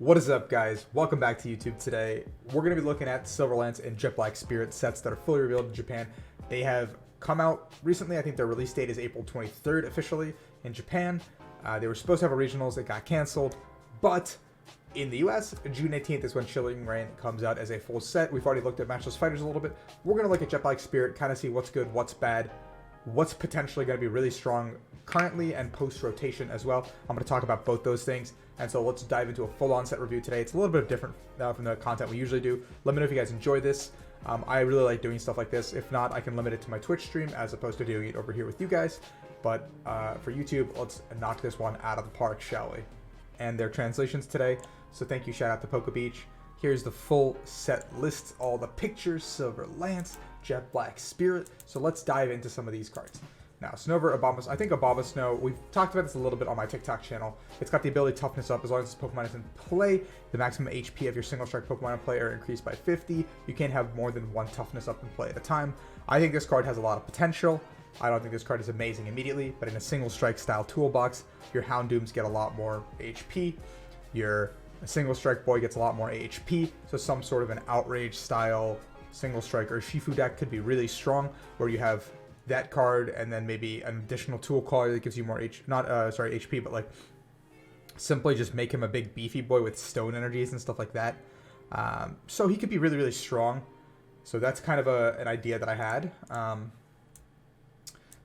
What is up, guys? Welcome back to YouTube today. We're going to be looking at Silverlance and Jet Black Spirit sets that are fully revealed in Japan. They have come out recently. I think their release date is April 23rd officially in Japan. They were supposed to have a regionals. It got canceled. But in the US, June 18th is when Chilling Reign comes out as a full set. We've already looked at Matchless Fighters a little bit. We're going to look at Jet Black Spirit, kind of see what's good, what's bad, what's potentially going to be really strong currently and post-rotation as well. I'm going to talk about both those things. And so let's dive into a full-on set review today. It's a little bit different from the content we usually do. Let me know if you guys enjoy this. I really like doing stuff like this. If not, I can limit it to my Twitch stream as opposed to doing it over here with you guys. But for YouTube, let's knock this one out of the park, shall we? And their translations today. So thank you, shout out to Poke Beach. Here's the full set list, all the pictures, Silverlance, Jet Black Spirit. So let's dive into some of these cards. Now, Snover, I think Abomasnow, we've talked about this a little bit on my TikTok channel. It's got the ability Toughness up as long as this Pokemon is in play. The maximum HP of your single strike Pokemon in play are increased by 50. You can't have more than one Toughness up in play at a time. I think this card has a lot of potential. I don't think this card is amazing immediately, but in a single strike style toolbox, your Houndooms get a lot more HP. Your single strike boy gets a lot more HP. So some sort of an outrage style single strike or Shifu deck could be really strong, where you have that card and then maybe an additional tool card that gives you more HP, but like simply just make him a big beefy boy with stone energies and stuff like that. So he could be really, really strong. So that's kind of an idea that I had.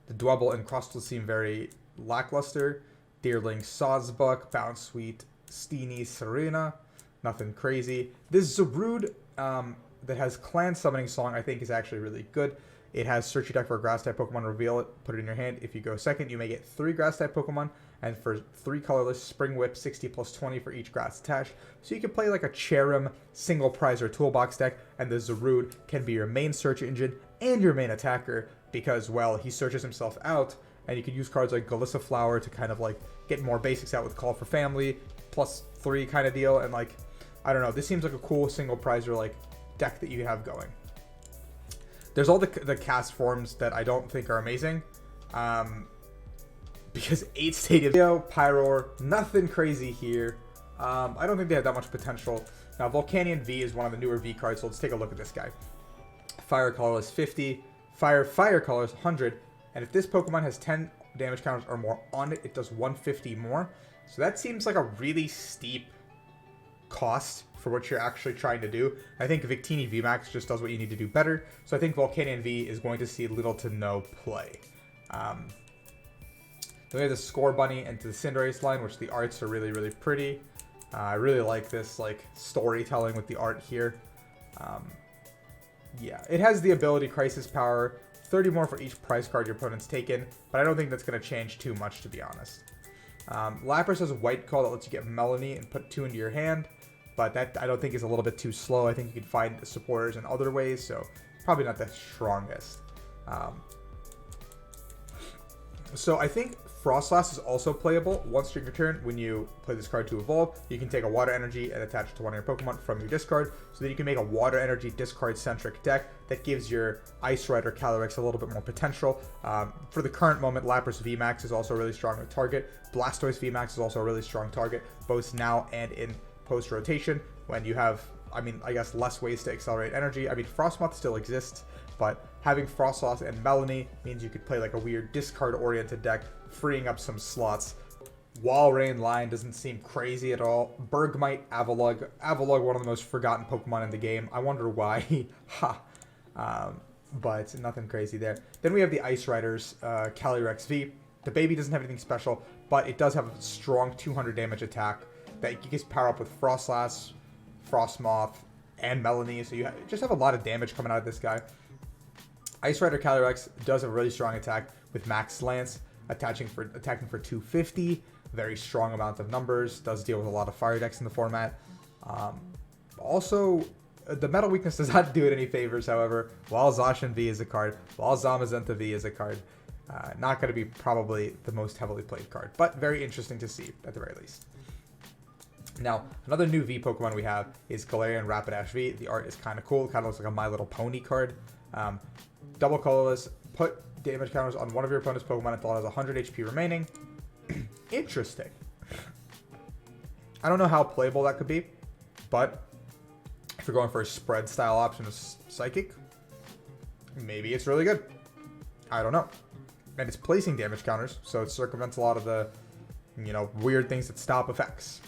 The Dwebble and Crustle seem very lackluster. Deerling, Sawsbuck, Bounce Sweet, Steenie, Serena. Nothing crazy. This Zarude that has Clan Summoning Song I think is actually really good. It has search your deck for a grass type Pokemon, reveal it, put it in your hand. If you go second, you may get 3 grass type Pokemon, and for 3 colorless, Spring Whip 60 plus 20 for each grass attached. So you can play like a Cherrim single prize or toolbox deck, and the Zarude can be your main search engine and your main attacker because, well, he searches himself out, and you can use cards like Golisaflower to kind of like get more basics out with Call for Family, plus 3 kind of deal, and like, I don't know, this seems like a cool single prize or like deck that you have going. There's all the cast forms that I don't think are amazing. Because 8 Stadium, Pyroar, nothing crazy here. I don't think they have that much potential. Now, Volcanion V is one of the newer V cards, so let's take a look at this guy. Fire Colorless 50, Fire Colorless 100, and if this Pokemon has 10 damage counters or more on it, it does 150 more. So that seems like a really steep cost for what you're actually trying to do. I think Victini VMAX just does what you need to do better. So I think Volcanion V is going to see little to no play. Then we have the Score Bunny into the Cinderace line, which the arts are really, really pretty. I really like this like storytelling with the art here. Yeah, it has the ability Crisis Power, 30 more for each prize card your opponent's taken, but I don't think that's going to change too much, to be honest. Lapras has a White Call that lets you get Melanie and put 2 into your hand, but that I don't think is a little bit too slow. I think you can find supporters in other ways, so probably not the strongest. So I think Frostlass is also playable. Once during your turn, when you play this card to evolve, you can take a Water Energy and attach it to one of your Pokemon from your discard, so that you can make a Water Energy discard-centric deck that gives your Ice Rider Calyrex a little bit more potential. For the current moment, Lapras VMAX is also a really strong target. Blastoise VMAX is also a really strong target, both now and in post-rotation, when you have, I guess, less ways to accelerate energy. Frostmoth still exists, but having Frostlass and Melanie means you could play like a weird discard-oriented deck, freeing up some slots. Walrein line doesn't seem crazy at all. Bergmite, Avalugg, one of the most forgotten Pokemon in the game. I wonder why. But nothing crazy there. Then we have the Ice Riders, Calyrex V. The baby doesn't have anything special, but it does have a strong 200 damage attack that you can power up with Frostlass, Frostmoth, and Melanie. So you just have a lot of damage coming out of this guy. Ice Rider Calyrex does have a really strong attack with Max Lance, attacking for 250. Very strong amount of numbers. Does deal with a lot of fire decks in the format. Also, the Metal Weakness does not do it any favors, however. While Zacian V is a card, while Zamazenta V is a card. Not going to be probably the most heavily played card, but very interesting to see at the very least. Now, another new V Pokemon we have is Galarian Rapidash V. The art is kind of cool. Kind of looks like a My Little Pony card. Double colorless. Put damage counters on one of your opponent's Pokemon until it has 100 HP remaining. Interesting. I don't know how playable that could be, but if you're going for a spread style option of Psychic, maybe it's really good. I don't know. And it's placing damage counters, so it circumvents a lot of the, weird things that stop effects.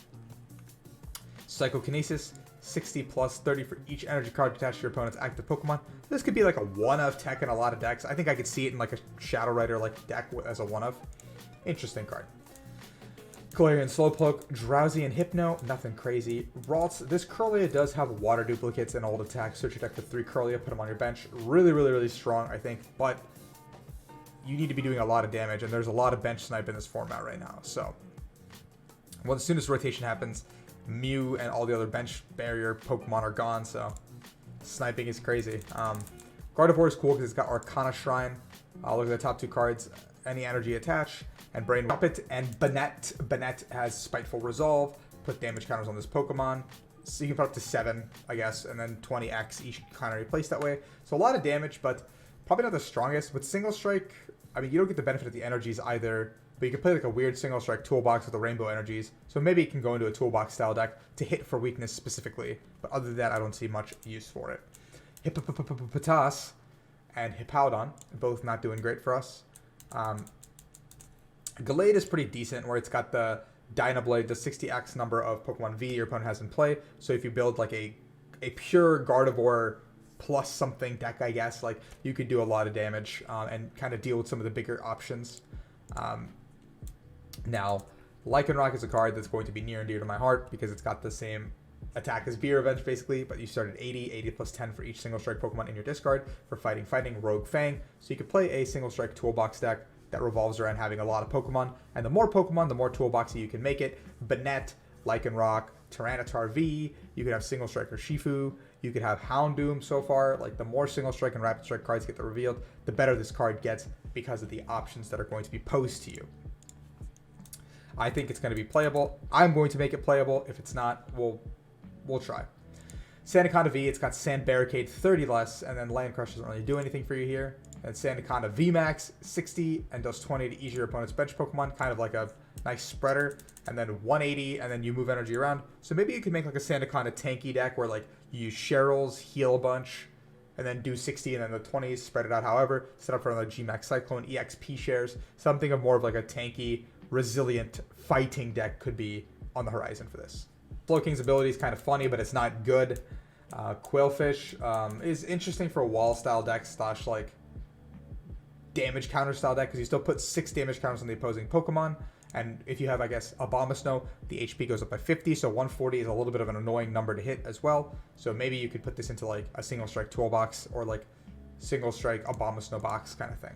Psychokinesis, 60 plus 30 for each energy card attached to your opponent's active Pokemon. This could be like a one-of tech in a lot of decks. I think I could see it in like a Shadow Rider like deck as a one-of. Interesting card. Galarian Slowpoke, Drowsy, and Hypno, nothing crazy. Ralts, this Kirlia does have water duplicates and old attacks. Search your deck for 3 Kirlia, put them on your bench. Really, really, really strong, I think, but you need to be doing a lot of damage, and there's a lot of bench snipe in this format right now. So, well, as soon as rotation happens, Mew and all the other bench barrier Pokemon are gone, so sniping is crazy. Gardevoir is cool because it's got Arcana Shrine. Look at the top 2 cards. Any energy attached. And Brain Muppet and Banette. Banette has Spiteful Resolve. Put damage counters on this Pokemon. So you can put up to 7, I guess, and then 20x each kind of replaced that way. So a lot of damage, but probably not the strongest. With Single Strike, I mean, you don't get the benefit of the energies either, but you can play like a weird Single Strike toolbox with the rainbow energies. So maybe it can go into a toolbox style deck to hit for weakness specifically. But other than that, I don't see much use for it. Hippopotas and Hippowdon, both not doing great for us. Gallade is pretty decent, where it's got the Dynablade, the 60x number of Pokemon V your opponent has in play. So if you build like a pure Gardevoir plus something deck, I guess, like you could do a lot of damage and kind of deal with some of the bigger options. Now, Lycanroc is a card that's going to be near and dear to my heart because it's got the same attack as V Revenge basically, but you start at 80 plus 10 for each Single Strike Pokemon in your discard for fighting Rogue Fang. So you could play a Single Strike toolbox deck that revolves around having a lot of Pokemon, and the more Pokemon, the more toolboxy you can make it. Banette, Lycanroc, Tyranitar V, you could have Single Strike or Shifu, you could have Houndoom so far. Like, the more Single Strike and Rapid Strike cards get revealed, the better this card gets because of the options that are going to be posed to you. I think it's going to be playable. I'm going to make it playable. If it's not, we'll try. Sandaconda V, it's got Sand Barricade 30 less, and then Land Crush doesn't really do anything for you here. And Sandaconda VMAX 60 and does 20 to each of your opponent's bench Pokemon, kind of like a nice spreader. And then 180, and then you move energy around. So maybe you can make like a Sandaconda tanky deck where like you use Cheryl's, heal a bunch, and then do 60 and then the 20s, spread it out however. Set up for another GMAX Cyclone, EXP shares. Something of more of like a tanky, resilient fighting deck could be on the horizon for this. Slowking's ability is kind of funny, but it's not good. Quailfish is interesting for a wall style deck / like damage counter style deck because you still put 6 damage counters on the opposing Pokemon. And if you have, I guess, Abomasnow, the HP goes up by 50, so 140 is a little bit of an annoying number to hit as well. So maybe you could put this into like a Single Strike toolbox or like Single Strike Abomasnow box kind of thing.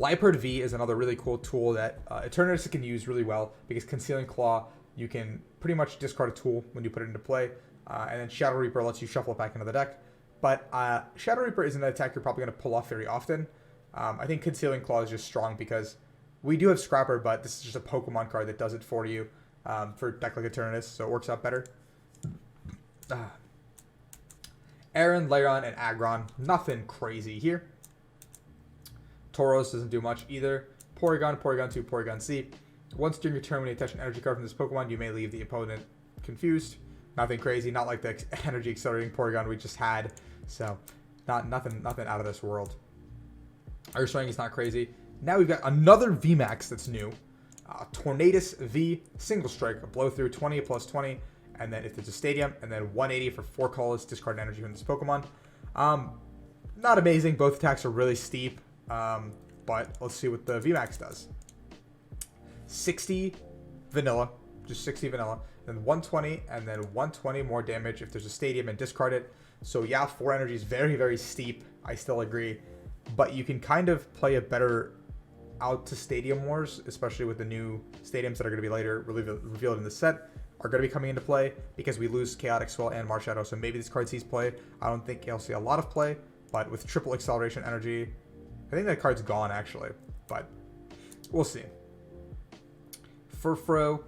Liepard V is another really cool tool that Eternatus can use really well because Concealing Claw, you can pretty much discard a tool when you put it into play. And then Shadow Reaper lets you shuffle it back into the deck. But Shadow Reaper isn't an attack you're probably going to pull off very often. I think Concealing Claw is just strong because we do have Scrapper, but this is just a Pokemon card that does it for you for a deck like Eternatus, so it works out better. Aaron, Lairon, and Aggron, nothing crazy here. Tauros doesn't do much either. Porygon, Porygon 2, Porygon Z. Once during your turn when you attach an energy card from this Pokemon, you may leave the opponent confused. Nothing crazy, not like the energy accelerating Porygon we just had. So, nothing out of this world. Earth Strike is not crazy. Now we've got another VMAX that's new. Tornadus V, Single Strike, a blow through 20 plus 20, and then if it's a stadium, and then 180 for 4 colors, discard energy from this Pokemon. Not amazing, both attacks are really steep, but let's see what the VMAX does. 60 vanilla, just 60 vanilla, then 120, and then 120 more damage if there's a stadium and discard it. So yeah, 4 energy is very, very steep, I still agree, but you can kind of play a better out to Stadium Wars, especially with the new stadiums that are going to be later revealed in the set, are going to be coming into play because we lose Chaotic Swell and Marshadow, so maybe this card sees play. I don't think he'll see a lot of play, but with triple acceleration energy, I think that card's gone actually, but we'll see. Furfro,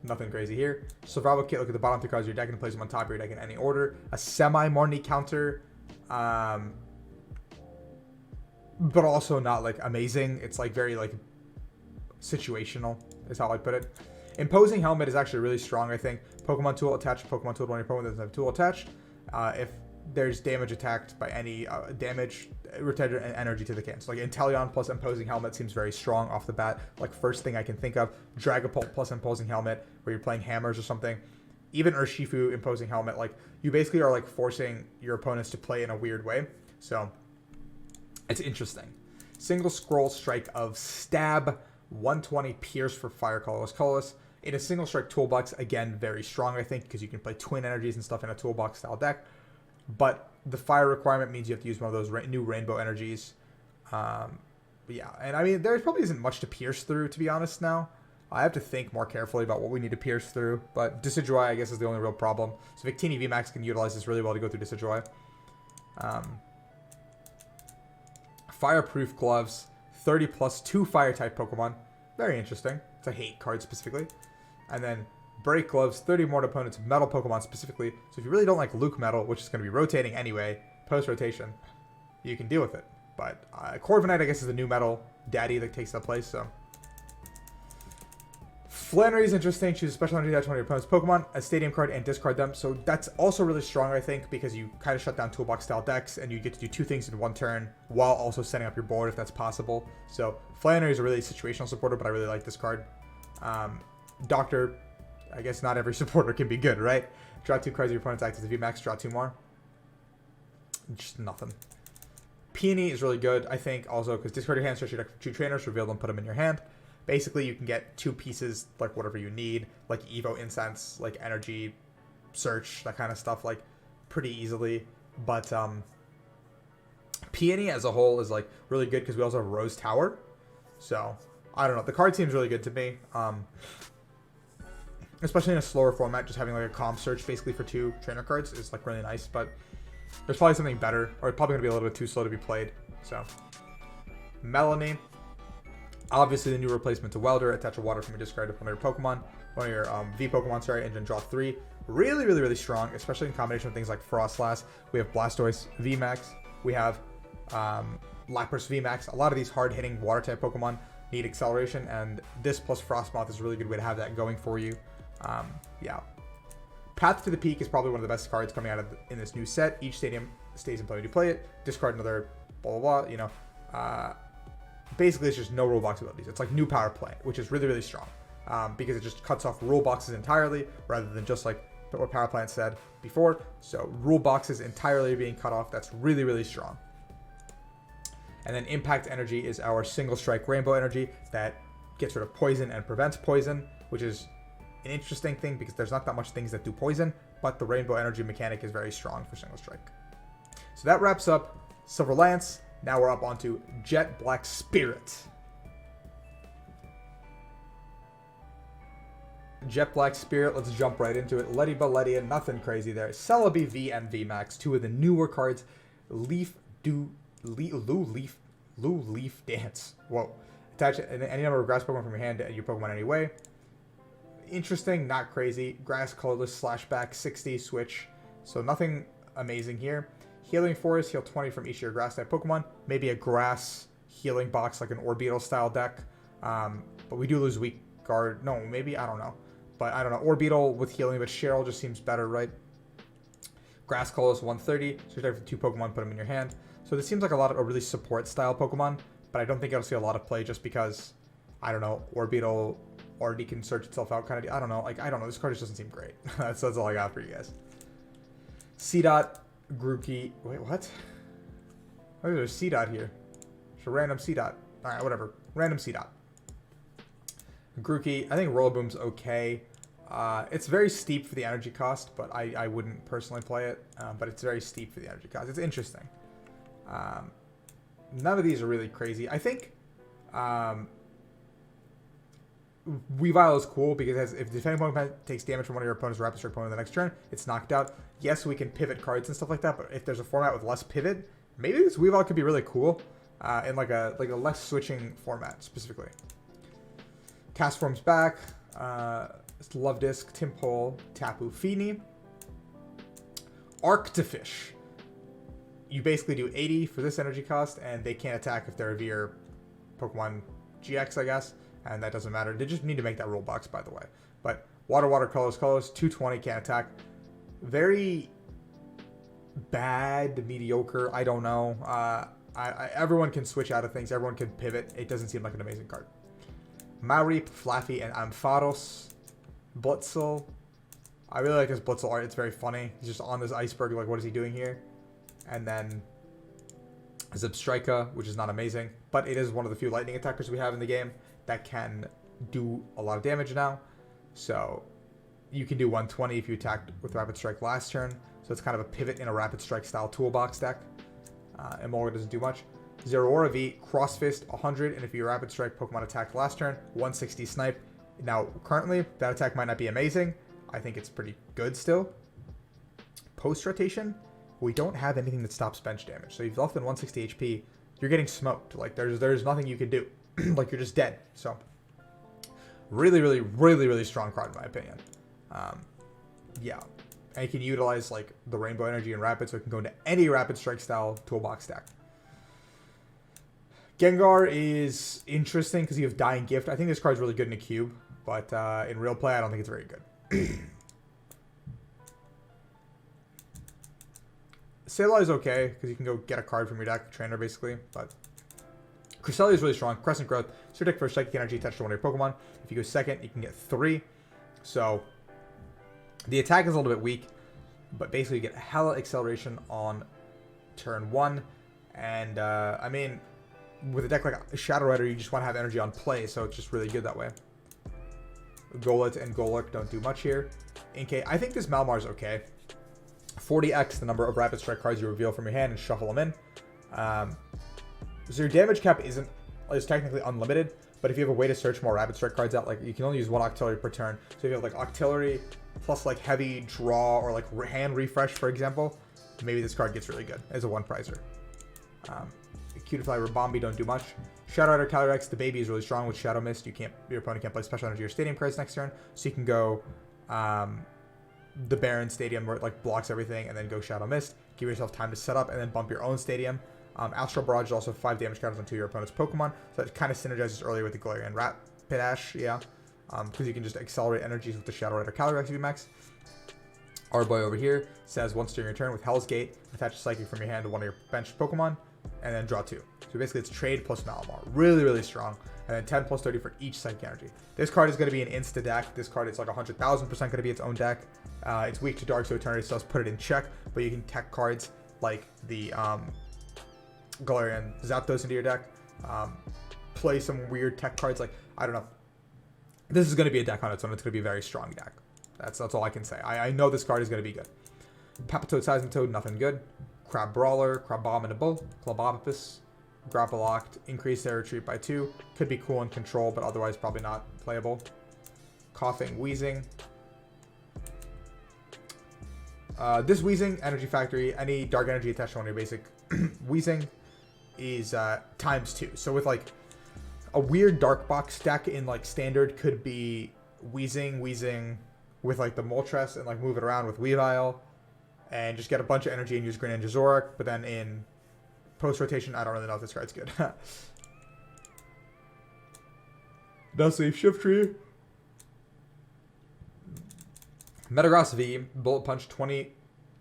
nothing crazy here. Survival Kit, look at the bottom 3 cards of your deck and place them on top of your deck in any order. A semi-Marnie counter, but also not like amazing. It's like very like situational is how I put it. Imposing Helmet is actually really strong, I think. Pokemon Tool attached to Pokemon Tool when your Pokemon doesn't have Tool attached. If there's damage attacked by any damage, return energy to the can. So like Inteleon plus Imposing Helmet seems very strong off the bat. Like first thing I can think of. Dragapult plus Imposing Helmet, where you're playing hammers or something. Even Urshifu Imposing Helmet, like you basically are like forcing your opponents to play in a weird way. So it's interesting. Single scroll strike of Stab, 120 Pierce for Fire Colorless. In a single strike toolbox, again, very strong, I think, because you can play twin energies and stuff in a toolbox style deck. But the fire requirement means you have to use one of those new rainbow energies. Yeah, and I mean, there probably isn't much to pierce through, to be honest, now. I have to think more carefully about what we need to pierce through. But Decidueye, I guess, is the only real problem. So Victini VMAX can utilize this really well to go through Decidueye. Fireproof Gloves, 30 plus 2 Fire-type Pokemon. Very interesting. It's a hate card specifically. And then Break Gloves, 30 more to opponents' Metal Pokemon specifically. So if you really don't like Luke Metal, which is going to be rotating anyway, post-rotation, you can deal with it. But Corviknight, I guess, is the new Metal daddy that takes that place, so... Flannery is interesting. Choose a special energy attached to one of your opponent's Pokemon, a stadium card, and discard them. So that's also really strong, I think, because you kind of shut down toolbox-style decks, and you get to do 2 things in one turn, while also setting up your board if that's possible. So Flannery is a really situational supporter, but I really like this card. Doctor, I guess not every supporter can be good, right? Draw 2 cards of your opponent's active to VMAX, draw 2 more. Just nothing. Peony is really good, I think, also, because discard your hand, search your deck for 2 trainers, reveal them, put them in your hand. Basically, you can get 2 pieces, like whatever you need, like Evo Incense, like Energy Search, that kind of stuff, like pretty easily. But Peony as a whole is like really good because we also have Rose Tower. So I don't know. The card seems really good to me, especially in a slower format. Just having like a Calm Search basically for 2 trainer cards is like really nice. But there's probably something better, or it's probably gonna be a little bit too slow to be played. So Melanie. Obviously, the new replacement to Welder. Attach a water from your discard to one of your Pokemon. One of your V Pokemon, sorry, and then draw 3. Really, really, really strong, especially in combination with things like Frostlass. We have Blastoise VMAX. We have Lapras VMAX. A lot of these hard-hitting Water-type Pokemon need acceleration, and this plus Frostmoth is a really good way to have that going for you. Yeah. Path to the Peak is probably one of the best cards coming out of in this new set. Each stadium stays in play when you play it. Discard another blah, blah, blah, you know. Basically, it's just no rule box abilities. It's like new power play, which is really, really strong because it just cuts off rule boxes entirely rather than just like what Power Plant said before. So rule boxes entirely being cut off. That's really, really strong. And then Impact Energy is our single strike rainbow energy that gets rid of poison and prevents poison, which is an interesting thing because there's not that much things that do poison, but the rainbow energy mechanic is very strong for single strike. So that wraps up Silver Lance. Now we're up onto Jet Black Spirit. Jet Black Spirit, let's jump right into it. Letty Ballettia, nothing crazy there. Celebi V and VMAX, 2 of the newer cards. Leaf Dance. Whoa. Attach any number of grass Pokemon from your hand to your Pokemon anyway. Interesting, not crazy. Grass colorless /back 60 switch. So nothing amazing here. Healing Forest, heal 20 from each of your grass-type Pokemon. Maybe a grass healing box like an Orbeetle-style deck. But we do lose Weak Guard. No, maybe, I don't know. But I don't know. Orbeetle with healing, but Cheryl just seems better, right? Grass Colorless 130. So you have 2 Pokemon, put them in your hand. So this seems like a lot of a really support-style Pokemon. But I don't think I'll see a lot of play just because, I don't know, Orbeetle already can search itself out kind of. I don't know. Like, I don't know. This card just doesn't seem great. that's all I got for you guys. C-Dot. Grookey. Wait, what? Oh, there's a C-Dot here. It's a random C-Dot. Alright, whatever. Random C-Dot. Grookey. I think Rollaboom's okay. It's very steep for the energy cost, but I wouldn't personally play it. But it's very steep for the energy cost. It's interesting. None of these are really crazy. I think Weavile is cool because if the defending Pokemon takes damage from one of your opponent's Rapid Strike Pokemon the next turn, it's knocked out. Yes, we can pivot cards and stuff like that, but if there's a format with less pivot, maybe this Weavile could be really cool in like a less switching format specifically. Cast Form's back. Love Disc, Timpole, Tapu Fini. Arctofish. You basically do 80 for this energy cost, and they can't attack if they're a Veer Pokemon GX, I guess. And that doesn't matter. They just need to make that rule box, by the way. But water, water, colors, colors, 220, can't attack. Very bad, mediocre, I don't know. Everyone can switch out of things. Everyone can pivot. It doesn't seem like an amazing card. Mareep, Flaffy, and Ampharos. Blitzel. I really like this Blitzel art. It's very funny. He's just on this iceberg. Like, what is he doing here? And then Zebstrika, which is not amazing. But it is one of the few lightning attackers we have in the game that can do a lot of damage now. So you can do 120 if you attacked with Rapid Strike last turn. So it's kind of a pivot in a Rapid Strike style toolbox deck. Emolga doesn't do much. Zeraora V, Cross Fist, 100, and if you Rapid Strike Pokemon attacked last turn, 160 Snipe. Now, currently, that attack might not be amazing. I think it's pretty good still. Post-rotation, we don't have anything that stops bench damage. So if you've left than 160 HP, you're getting smoked. Like, there's nothing you can do. Like, you're just dead. So, really, really, really, really strong card in my opinion. Yeah. And you can utilize, like, the Rainbow Energy and Rapid, so it can go into any Rapid Strike style toolbox deck. Gengar is interesting because you have Dying Gift. I think this card's really good in a cube, but in real play, I don't think it's very good. Sableye is okay because you can go get a card from your deck, trainer basically, but Cresselia is really strong. Crescent Growth, so your deck for Psychic Energy attached to one of your Pokemon. If you go second, you can get 3. So the attack is a little bit weak, but basically you get hella acceleration on turn 1. And I mean, with a deck like Shadow Rider, you just want to have energy on play, so it's just really good that way. Golett and Golurk don't do much here. Inkay, I think this Malamar is okay. 40x the number of Rapid Strike cards you reveal from your hand and shuffle them in. So your damage cap is technically unlimited, but if you have a way to search more Rapid Strike cards out, like you can only use 1 Octillery per turn. So if you have like Octillery plus like Heavy Draw or like Hand Refresh, for example, maybe this card gets really good as a 1-pricer. Cutiefly, Rabombi don't do much. Shadow Rider Calyrex, the baby is really strong with Shadow Mist. Your opponent can't play Special Energy or Stadium cards next turn, so you can go the Baron Stadium where it like blocks everything, and then go Shadow Mist. Give yourself time to set up, and then bump your own Stadium. Astral Barrage is also 5 damage counters on 2 of your opponent's Pokemon, so that kind of synergizes earlier with the Galarian Rapidash, yeah, because you can just accelerate energies with the Shadow Rider Calyrex VMAX. Our boy over here says once during your turn with Hell's Gate, attach a Psychic from your hand to one of your bench Pokemon, and then draw 2. So basically it's trade plus Malamar. Really, really strong. And then 10 plus 30 for each Psychic Energy. This card is going to be an insta deck. This card is like 100,000% going to be its own deck. It's weak to Dark, so Eternity does put it in check, but you can tech cards like the Galarian Zapdos into your deck. Play some weird tech cards like, I don't know. This is going to be a deck on its own. It's going to be a very strong deck. That's all I can say. I know this card is going to be good. Papatoad, Seismitoad, nothing good. Crab Brawler, Crabominable, Clubopus, Grapple Locked, increase their retreat by 2. Could be cool in control, but otherwise probably not playable. Coughing, Wheezing. This Wheezing, Energy Factory, any Dark Energy attached to one of your basic Wheezing is times 2. So with like a weird Dark Box deck in like Standard could be Wheezing with like the Moltres and like move it around with Weavile. And just get a bunch of energy and use Greninja Zoroark. But then in post-rotation, I don't really know if this card's good. Now save Shiftry. Metagross V, Bullet Punch, 20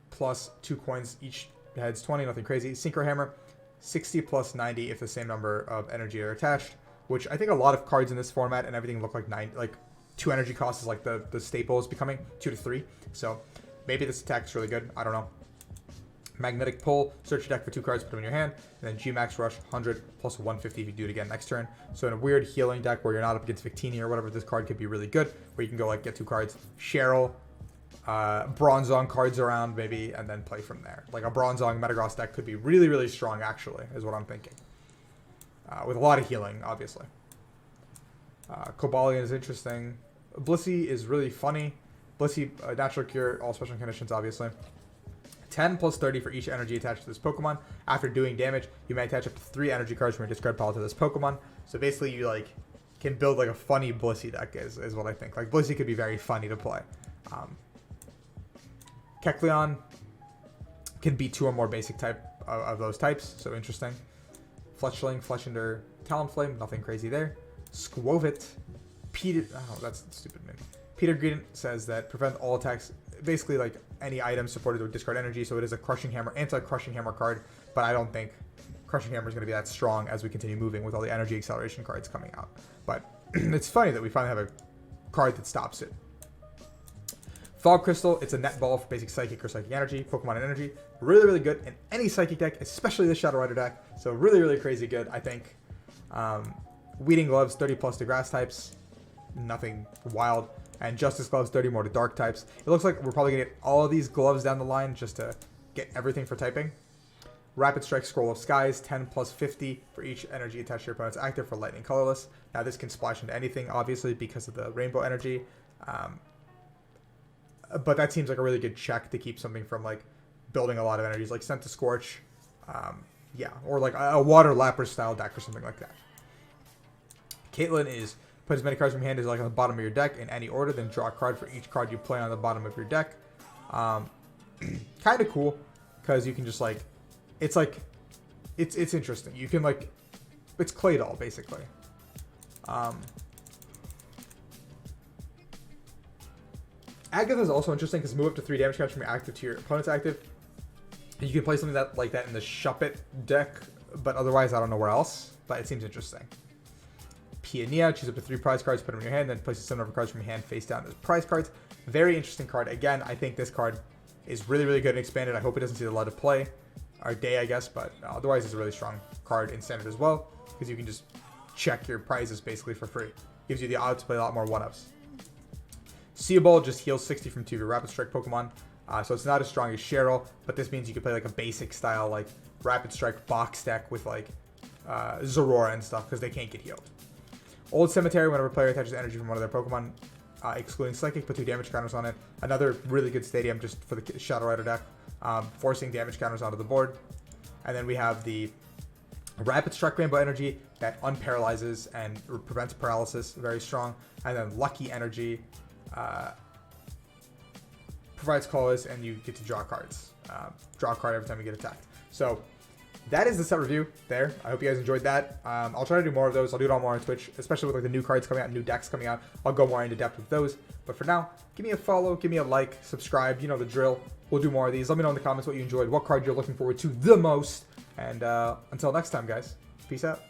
plus 2 coins. Each heads 20, nothing crazy. Synchro Hammer, 60 plus 90 if the same number of energy are attached. Which I think a lot of cards in this format and everything look like 2 energy costs is like the staple is becoming 2 to 3. So maybe this attack is really good. I don't know. Magnetic Pull. Search your deck for 2 cards, put them in your hand. And then G-Max Rush, 100 plus 150 if you do it again next turn. So in a weird healing deck where you're not up against Victini or whatever, this card could be really good. Where you can go like get 2 cards. Cheryl. Bronzong cards around maybe. And then play from there. Like a Bronzong Metagross deck could be really, really strong actually, is what I'm thinking. With a lot of healing, obviously. Cobalion is interesting. Blissey is really funny. Blissey, Natural Cure, all special conditions, obviously. 10 plus 30 for each energy attached to this Pokemon. After doing damage, you may attach up to 3 energy cards from your discard pile to this Pokemon. So basically, you like can build like a funny Blissey deck is what I think. Like Blissey could be very funny to play. Kecleon can beat 2 or more basic type of those types, so interesting. Fletchling, Fletchinder, Talonflame, nothing crazy there. Squovit, oh, that's a stupid name. Peter Green says that prevent all attacks, basically like any item supported with discard energy, so it is a Crushing Hammer, anti-Crushing Hammer card, but I don't think Crushing Hammer is going to be that strong as we continue moving with all the energy acceleration cards coming out. But it's funny that we finally have a card that stops it. Fog Crystal, it's a net ball for basic Psychic or Psychic Energy, Pokemon and Energy. Really, really good in any Psychic deck, especially the Shadow Rider deck. So really, really crazy good, I think. Weeding Gloves, 30 plus to Grass types. Nothing wild. And Justice Gloves, 30 more to Dark types. It looks like we're probably going to get all of these gloves down the line just to get everything for typing. Rapid Strike, Scroll of Skies, 10 plus 50 for each energy attached to your opponent's active for Lightning Colorless. Now this can splash into anything, obviously, because of the Rainbow energy. But that seems like a really good check to keep something from like building a lot of energies, like Scent to Scorch. Yeah, or like a Water Lapras style deck or something like that. Caitlyn is put as many cards from your hand as like on the bottom of your deck in any order, then draw a card for each card you play on the bottom of your deck. Kind of cool because you can just like, it's like, it's interesting. You can like, it's Clay Doll basically. Agatha is also interesting because move up to 3 damage counters from your active to your opponent's active. You can play something that like that in the Shuppet deck, but otherwise I don't know where else. But it seems interesting. Peonia, choose up to 3 prize cards, put them in your hand, then place 7 other cards from your hand face down as prize cards. Very interesting card. Again, I think this card is really, really good and expanded. I hope it doesn't see a lot of play, or day, I guess, but otherwise it's a really strong card in standard as well, because you can just check your prizes basically for free. Gives you the odds to play a lot more 1-ups. Seaball just heals 60 from 2 of your Rapid Strike Pokemon, so it's not as strong as Cheryl, but this means you can play like a basic style like Rapid Strike box deck with like Zorora and stuff, because they can't get healed. Old Cemetery, whenever a player attaches energy from one of their Pokemon, excluding Psychic, put 2 damage counters on it. Another really good stadium just for the Shadow Rider deck, forcing damage counters onto the board. And then we have the Rapid Strike Rainbow Energy that unparalyzes and prevents paralysis, very strong. And then Lucky Energy provides colors and you get to draw cards. Draw a card every time you get attacked. So that is the set review there. I hope you guys enjoyed that. I'll try to do more of those. I'll do it all more on Twitch, especially with like the new cards coming out, new decks coming out. I'll go more into depth with those. But for now, give me a follow, give me a like, subscribe. You know the drill. We'll do more of these. Let me know in the comments what you enjoyed, what card you're looking forward to the most. And until next time, guys, peace out.